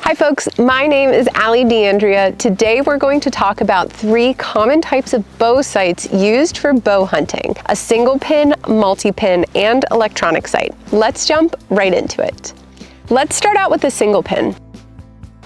Hi folks, my name is Allie D'Andrea. Today we're going to talk about 3 common types of bow sights used for bow hunting: a single pin, multi-pin, and electronic sight. Let's jump right into it. Let's start out with the single pin.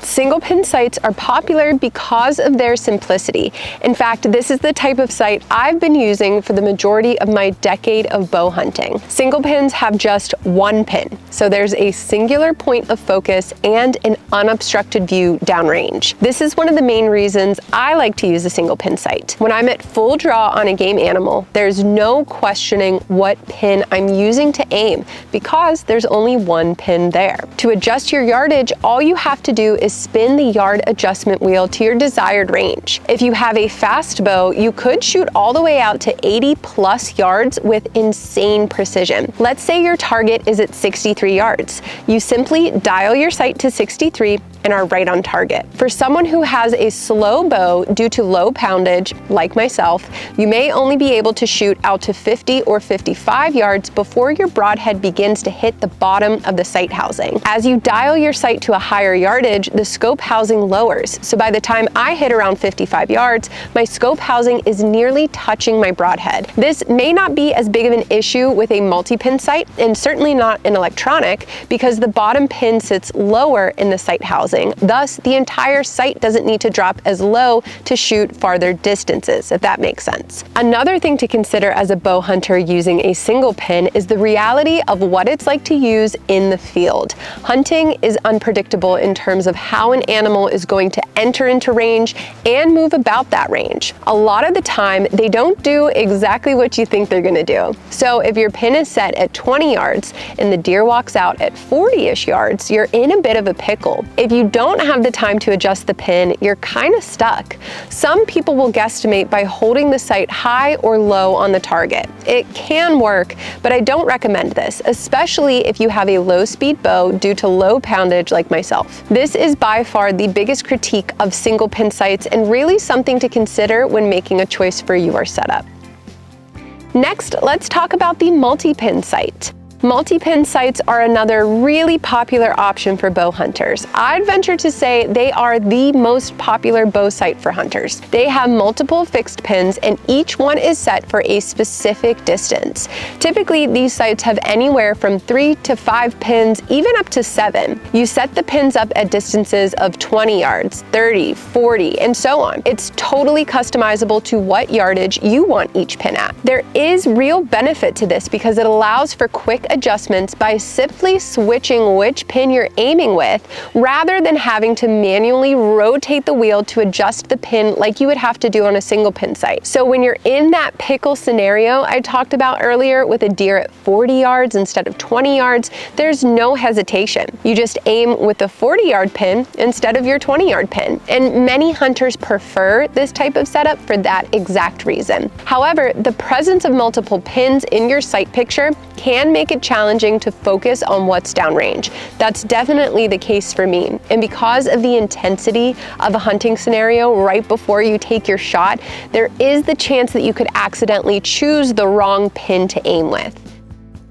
Single pin sights are popular because of their simplicity. In fact, this is the type of sight I've been using for the majority of my decade of bow hunting. Single pins have just one pin, so there's a singular point of focus and an unobstructed view downrange. This is one of the main reasons I like to use a single pin sight. When I'm at full draw on a game animal, there's no questioning what pin I'm using to aim because there's only one pin there. To adjust your yardage, all you have to do is spin the yard adjustment wheel to your desired range. If you have a fast bow, you could shoot all the way out to 80 plus yards with insane precision. Let's say your target is at 63 yards. You simply dial your sight to 63 and are right on target. For someone who has a slow bow due to low poundage, like myself, you may only be able to shoot out to 50 or 55 yards before your broadhead begins to hit the bottom of the sight housing. As you dial your sight to a higher yardage, the scope housing lowers. So by the time I hit around 55 yards, my scope housing is nearly touching my broadhead. This may not be as big of an issue with a multi-pin sight, and certainly not an electronic, because the bottom pin sits lower in the sight housing. Thus, the entire sight doesn't need to drop as low to shoot farther distances, if that makes sense. Another thing to consider as a bow hunter using a single pin is the reality of what it's like to use in the field. Hunting is unpredictable in terms of how an animal is going to enter into range and move about that range. A lot of the time, they don't do exactly what you think they're gonna do. So if your pin is set at 20 yards and the deer walks out at 40-ish yards, you're in a bit of a pickle. If you don't have the time to adjust the pin, you're kind of stuck. Some people will guesstimate by holding the sight high or low on the target. It can work, but I don't recommend this, especially if you have a low-speed bow due to low poundage like myself. This is by far the biggest critique of single pin sights and really something to consider when making a choice for your setup. Next, let's talk about the multi-pin sight. Multi-pin sights are another really popular option for bow hunters. I'd venture to say they are the most popular bow sight for hunters. They have multiple fixed pins and each one is set for a specific distance. Typically, these sights have anywhere from 3 to 5 pins, even up to 7. You set the pins up at distances of 20 yards, 30, 40, and so on. It's totally customizable to what yardage you want each pin at. There is real benefit to this because it allows for quick adjustments by simply switching which pin you're aiming with rather than having to manually rotate the wheel to adjust the pin like you would have to do on a single pin sight. So when you're in that pickle scenario I talked about earlier with a deer at 40 yards instead of 20 yards, there's no hesitation. You just aim with the 40-yard pin instead of your 20-yard pin. And many hunters prefer this type of setup for that exact reason. However, the presence of multiple pins in your sight picture can make it challenging to focus on what's downrange. That's definitely the case for me. And because of the intensity of a hunting scenario right before you take your shot, there is the chance that you could accidentally choose the wrong pin to aim with.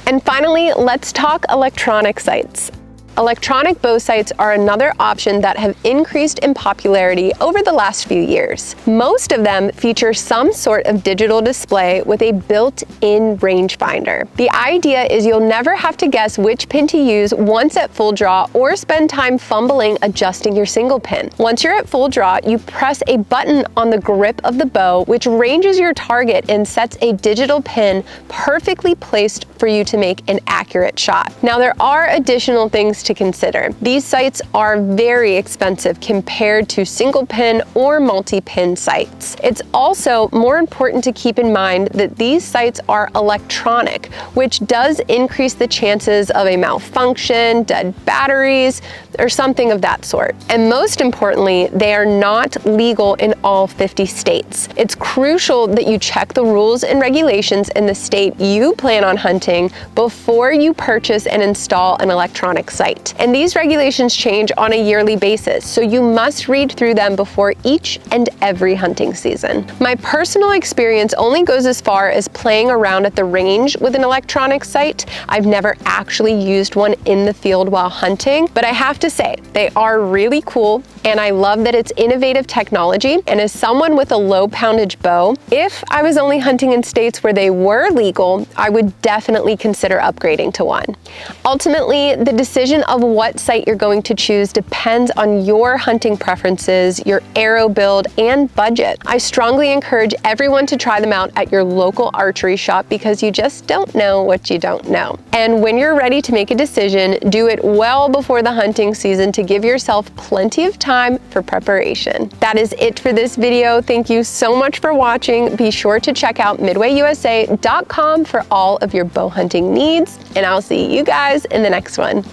And finally, let's talk electronic sights. Electronic bow sights are another option that have increased in popularity over the last few years. Most of them feature some sort of digital display with a built-in rangefinder. The idea is you'll never have to guess which pin to use once at full draw or spend time fumbling adjusting your single pin. Once you're at full draw, you press a button on the grip of the bow, which ranges your target and sets a digital pin perfectly placed for you to make an accurate shot. Now, there are additional things to consider. These sights are very expensive compared to single pin or multi-pin sights. It's also more important to keep in mind that these sights are electronic, which does increase the chances of a malfunction, dead batteries, or something of that sort. And most importantly, they are not legal in all 50 states. It's crucial that you check the rules and regulations in the state you plan on hunting before you purchase and install an electronic sight. site. And these regulations change on a yearly basis, so you must read through them before each and every hunting season. My personal experience only goes as far as playing around at the range with an electronic sight. I've never actually used one in the field while hunting, but I have to say, they are really cool, and I love that it's innovative technology. And as someone with a low poundage bow, if I was only hunting in states where they were legal, I would definitely consider upgrading to one. Ultimately, the decision of what sight you're going to choose depends on your hunting preferences, your arrow build, and budget. I strongly encourage everyone to try them out at your local archery shop because you just don't know what you don't know. And when you're ready to make a decision, do it well before the hunting season to give yourself plenty of time for preparation. That is it for this video. Thank you so much for watching. Be sure to check out midwayusa.com for all of your bow hunting needs, and I'll see you guys in the next one.